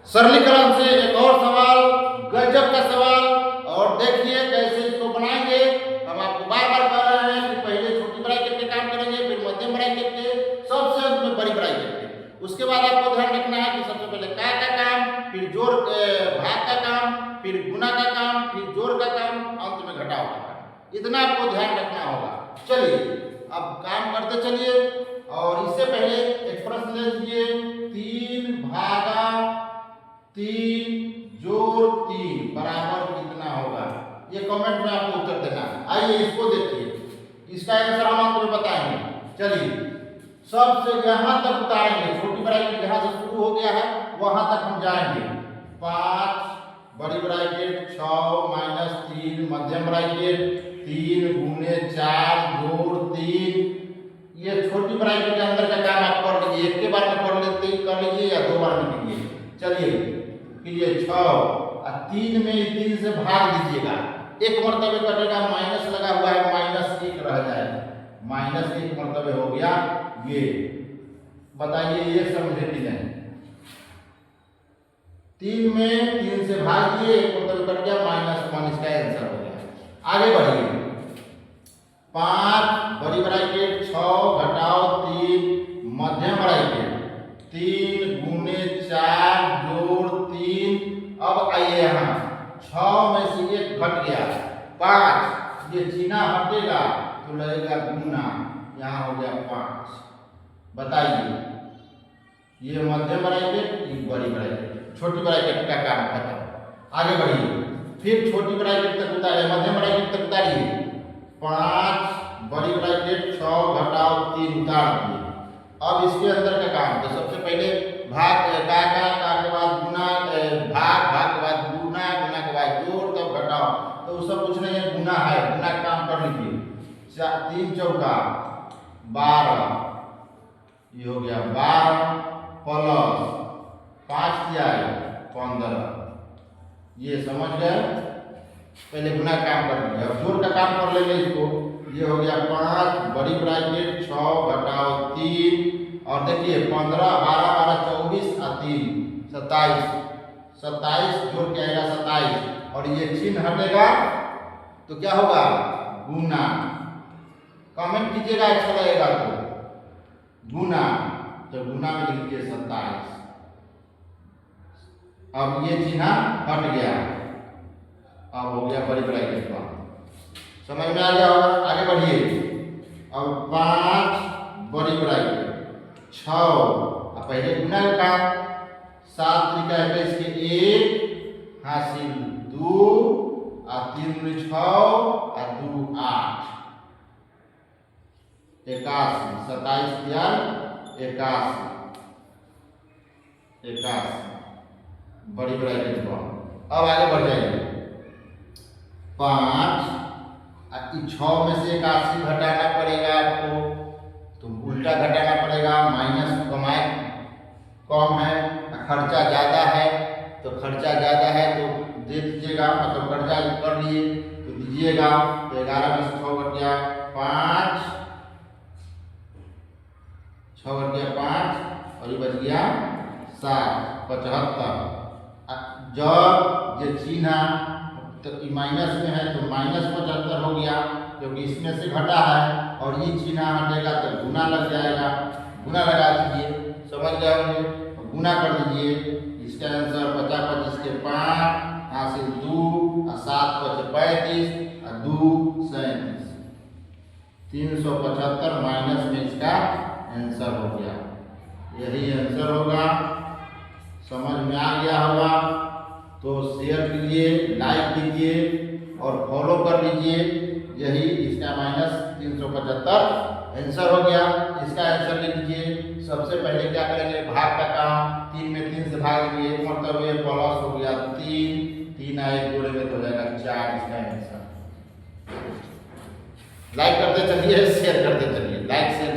सरलीकरण से एक और सवाल, गजब का सवाल। और देखिए कैसे इसको बनाएंगे। हम आपको बार बार कह रहे हैं कि पहले छोटी ब्रैकेट के काम करेंगे, फिर मध्यम ब्रैकेट के, सबसे अंत में बड़ी ब्रैकेट के। उसके बाद आपको ध्यान रखना है कि सबसे पहले का काम, फिर जोड़ भाग का काम, फिर गुना का काम, फिर जोड़ का काम, अंत में घटाव का काम। इतना आपको ध्यान रखना होगा। चलिए अब काम करते चलिए। और इससे पहले एक प्रश्न ले लीजिए, 3 भागा 3 जोड़ 3 बराबर कितना होगा? ये कमेंट में आपको उत्तर देना है। आइए इसको देखिए, इसका आंसर हम आपको बताएंगे। चलिए सबसे यहां तक उतारेंगे, छोटी ब्रैकेट जहां से शुरू हो गया है वहां तक हम जाएंगे। 5 बड़ी ब्रैकेट 6 माइनस 3 मध्यम ब्रैकेट 3 गुने 4 जोड़ 3। ये छोटी ब्रैकेट के अंदर का काम आप कर लीजिए, एक के बार में कर लीजिए या 2 बार में कीजिए। चलिए 6 और 3 में 3 से भाग दीजिएगा, एक मर्तबे कटेगा, माइनस लगा हुआ है, -1 रह जाएगा, -1 मर्तबे हो गया। ये बताइए ये समझे कि नहीं? 3 में 3 से भाग दिए, एक मर्तबे कट गया, -1, इसका आंसर हो गया। आगे बढ़िए, 5 बड़ी ब्रैकेट 6 घटाओ 3 मध्यम ब्रैकेट 3 गुने 4 जोड़ 3। अब आइए यहाँ 6 में से 1 घट गया, 5, ये चिन्ह हटेगा तो लगेगा गुना, यहाँ हो गया 5। बताइए ये मध्यम ब्रैकेट, ये बड़ी ब्रैकेट, छोटी ब्रैकेट का काम खत्म। आगे बढ़िए, फिर छोटी ब्रैकेट तक उतारिए, मध्यम ब्रैकेट तक उतारिए। 5 बड़ी ब्रैकेट 6 घटाओ 3 उतार दिए। अब इसके अंदर का काम, तो सबसे पहले भाग का के बाद गुना, भाग के बाद गुना, गुना के बाद जोड़, तब घटाओ। तो सब कुछ नहीं है, गुना है, गुना का काम कर लीजिए। 3 चौका 12, ये हो गया 12 प्लस 5 किया है 15। ये समझ गए? पहले गुना काम कर लीजिए, अब जोड़ का काम कर लेंगे इसको। ये हो गया 5 बड़ी ब्रैकेट 6 घटाओ 3 और देखिए 15 12 12 24 और 3 27, 27 जोड़ के आएगा 27 और ये चिन्ह हटेगा तो क्या होगा? गुना। कमेंट कीजिएगा अच्छा लगेगा तो। गुना, तो गुना में लिखिए 27। अब ये चिन्ह हट गया, अब हो गया बड़ी ब्रैकेट का। समझ में आ गया होगा? आगे बढ़िए, अब 5 बड़ी ब्रैकेट 6, पहले गुना का काम, 7 त्रिका 21 के 1 हासिल 2 और 3 गुने 6 और 2 8, 81, 27 दिया 81, 81 बड़ी ब्रैकेट को। अब आगे बढ़ जाइए, 5 6 में से 81 घटाना पड़ेगा आपको, तो उल्टा घटाना पड़ेगा, माइनस कमाए कम है, खर्चा ज़्यादा है, तो खर्चा ज़्यादा है तो दे दीजिएगा, मतलब खर्चा कर लिए तो दीजिएगा। तो 11 में से 6 घट गया 5, 6 घट गया 5 और ये बच गया 7, 75। जब ये चिन्ह तो माइनस में है तो -75 हो गया, क्योंकि इसमें से घटा है, और ये चिन्ह हटेगा तो गुना लग जाएगा, गुना लगा दीजिए। समझ गए होंगे? गुना कर दीजिए, इसका आंसर 50 25 के 5 हासिल 2 और 7 5 35 और 2 37, 375 माइनस में इसका आंसर हो गया। यही आंसर होगा। समझ में आ गया होगा तो शेयर कीजिए, लाइक कीजिए और फॉलो कर लीजिए। यही इसका -375 आंसर हो गया। इसका आंसर लिख लीजिए। सबसे पहले क्या करेंगे? भाग का काम, 3 में 3 से भाग देंगे, एक मर्तबे प्लस हो गया 3 1 जोड़ेंगे तो हो जाएगा 4, इसका आंसर। लाइक करते चलिए, शेयर करते चलिए, लाइक शेयर